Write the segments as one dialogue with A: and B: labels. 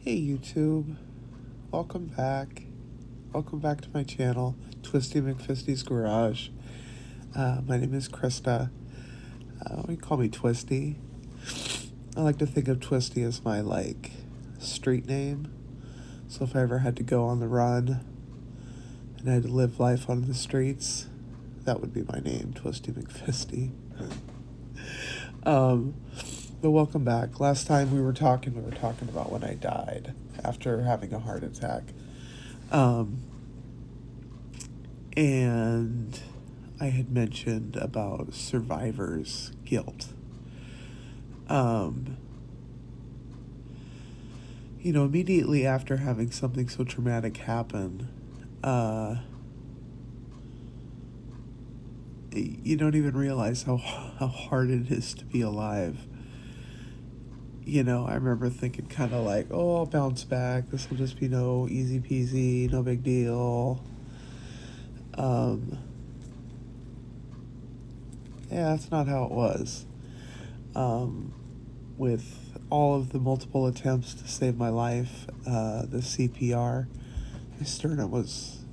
A: Hey YouTube, welcome back. Welcome back to my channel, Twisty McFisty's Garage. My name is Krista. You call me Twisty. I like to think of Twisty as my street name. So if I ever had to go on the run and I had to live life on the streets, that would be my name, Twisty McFisty. But welcome back. Last time we were talking about when I died after having a heart attack. And I had mentioned about survivor's guilt. Immediately after having something so traumatic happen, you don't even realize how hard it is to be alive. I remember thinking kind of like, oh, I'll bounce back. This will just be no easy peasy, no big deal. Yeah, that's not how it was. With all of the multiple attempts to save my life, the CPR, my sternum was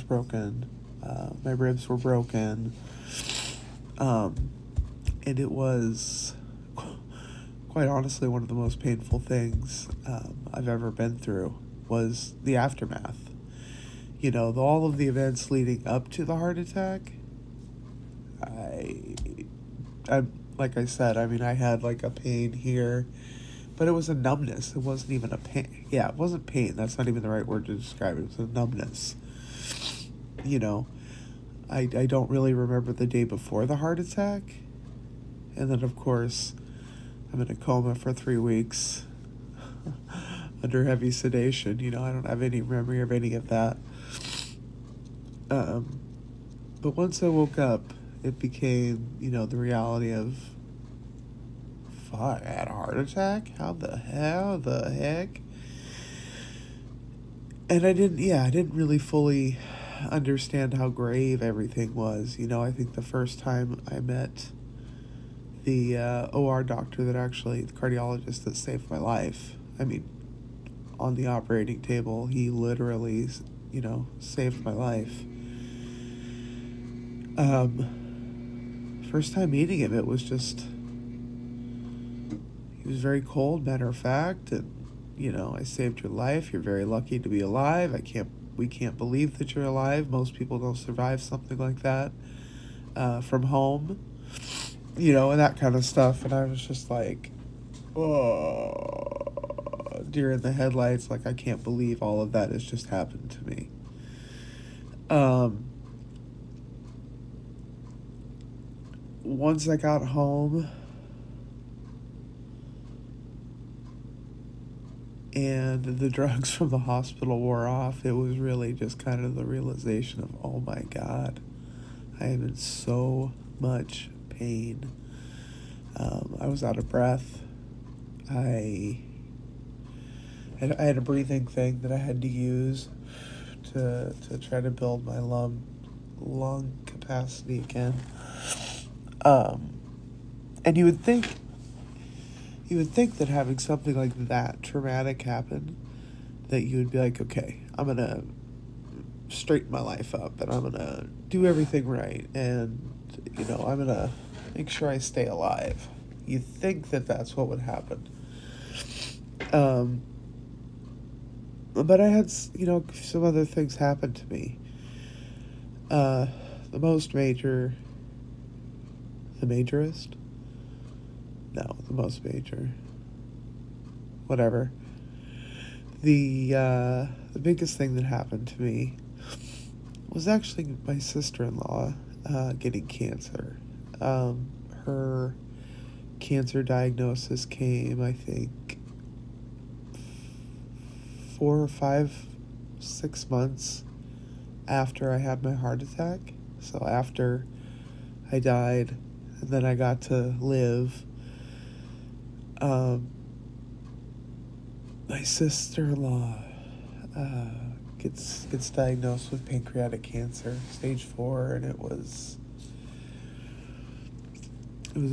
A: broken. My ribs were broken. And it was quite honestly one of the most painful things I've ever been through was the aftermath. All of the events leading up to the heart attack, I like I said, I had like a pain here, but it was a numbness. It wasn't even a pain. Yeah, it wasn't pain. That's not even the right word to describe it. It was a numbness. I don't really remember the day before the heart attack. And then, of course, I'm in a coma for 3 weeks under heavy sedation. I don't have any memory of any of that. But once I woke up, it became, the reality of, fuck, I had a heart attack? How the heck? And I didn't really fully understand how grave everything was. I think the first time I met the OR doctor the cardiologist that saved my life, on the operating table, he literally, saved my life. First time meeting him, it was just, he was very cold, matter of fact, and, I saved your life. You're very lucky to be alive. We can't believe that you're alive. Most people don't survive something like that from home, and that kind of stuff. And I was just like, oh, deer in the headlights. Like, I can't believe all of that has just happened to me. Once I got home and the drugs from the hospital wore off, it was really just kind of the realization of, oh my God, I am in so much pain. I was out of breath. I had a breathing thing that I had to use to try to build my lung capacity again. And you would think that having something like that traumatic happen, that you would be like, okay, I'm gonna straighten my life up and I'm gonna do everything right, and I'm gonna make sure I stay alive. You think that that's what would happen. But I had, some other things happen to me. The most major, the majorist? No, the most major. Whatever. The biggest thing that happened to me was actually my sister-in-law getting cancer. Her cancer diagnosis came, I think, 4 or 5, 6 months after I had my heart attack. So after I died, and then I got to live. My sister-in-law gets diagnosed with pancreatic cancer, stage 4, and it was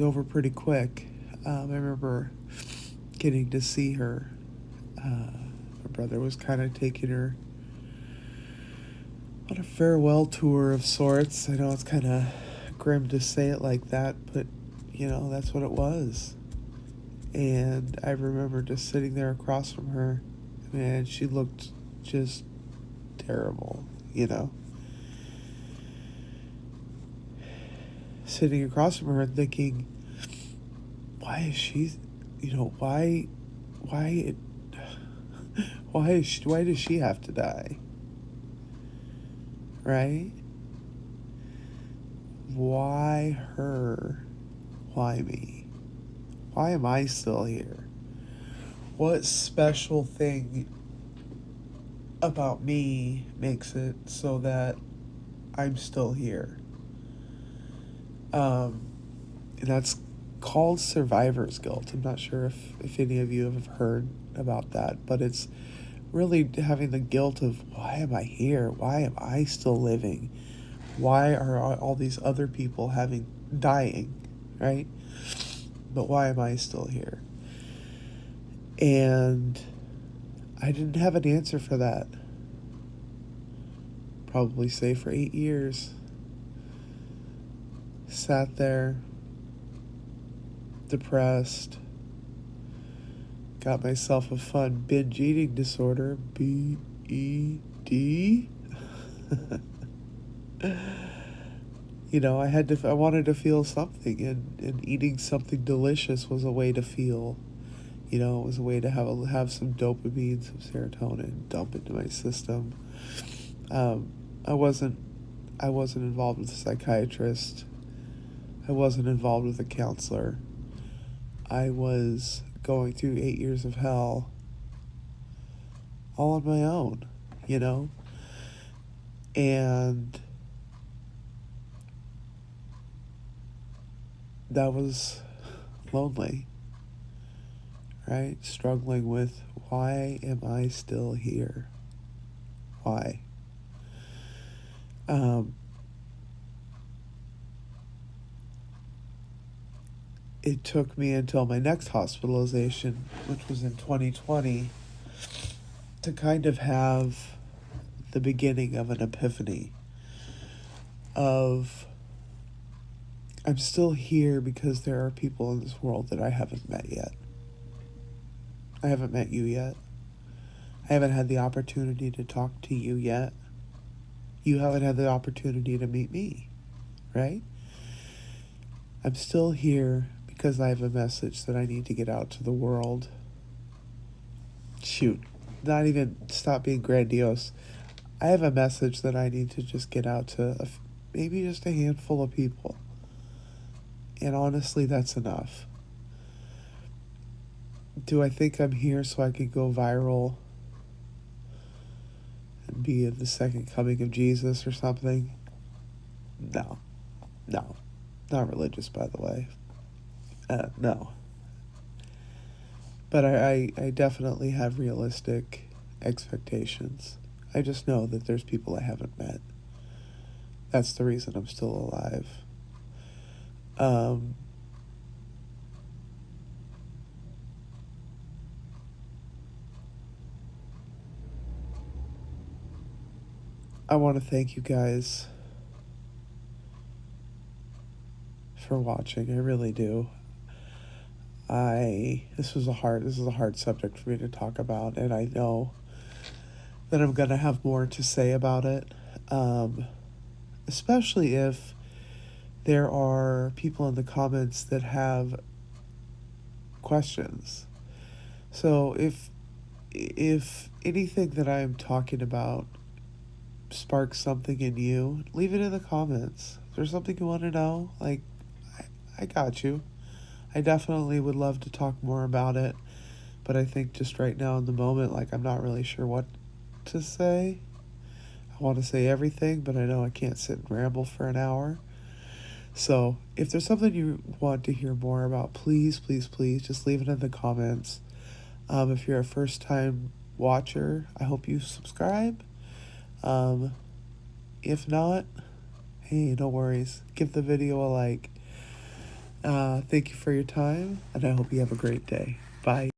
A: over pretty quick. I remember getting to see her My brother was kind of taking her on a farewell tour of sorts. I know it's kind of grim to say it like that, but that's what it was. And I remember just sitting there across from her, and she looked just terrible, Sitting across from her and thinking, why is she, why, why, why does she have to die? Right? Why her? Why me? Why am I still here? What special thing about me makes it so that I'm still here? And that's called survivor's guilt. I'm not sure if any of you have heard about that, but it's really having the guilt of, why am I here? Why am I still living? Why are all these other people dying, right? But why am I still here? And I didn't have an answer for that. Probably say for 8 years. Sat there, depressed, got myself a fun binge eating disorder, BED. I wanted to feel something, and eating something delicious was a way to feel. It was a way to have some dopamine, some serotonin, dump into my system. I wasn't involved with a psychiatrist. I wasn't involved with a counselor. I was going through 8 years of hell all on my own, And that was lonely, right? Struggling with, why am I still here? Why? It took me until my next hospitalization, which was in 2020, to kind of have the beginning of an epiphany of, I'm still here because there are people in this world that I haven't met yet. I haven't met you yet. I haven't had the opportunity to talk to you yet. You haven't had the opportunity to meet me, right? I'm still here because I have a message that I need to get out to the world. Shoot, not even stop being grandiose. I have a message that I need to just get out to maybe just a handful of people. And honestly, that's enough. Do I think I'm here so I could go viral and be in the second coming of Jesus or something? No. Not religious, by the way. No. But I definitely have realistic expectations. I just know that there's people I haven't met. That's the reason I'm still alive. I want to thank you guys for watching. I really do. This is a hard subject for me to talk about, and I know that I'm gonna have more to say about it, especially if there are people in the comments that have questions. So if anything that I'm talking about sparks something in you, leave it in the comments. Is there something you want to know? I got you. I definitely would love to talk more about it, but I think just right now in the moment, I'm not really sure what to say. I want to say everything, but I know I can't sit and ramble for an hour. So if there's something you want to hear more about, please just leave it in the comments. If you're a first-time watcher, I hope you subscribe. If not, hey, no worries. Give the video a like. Thank you for your time, and I hope you have a great day. Bye.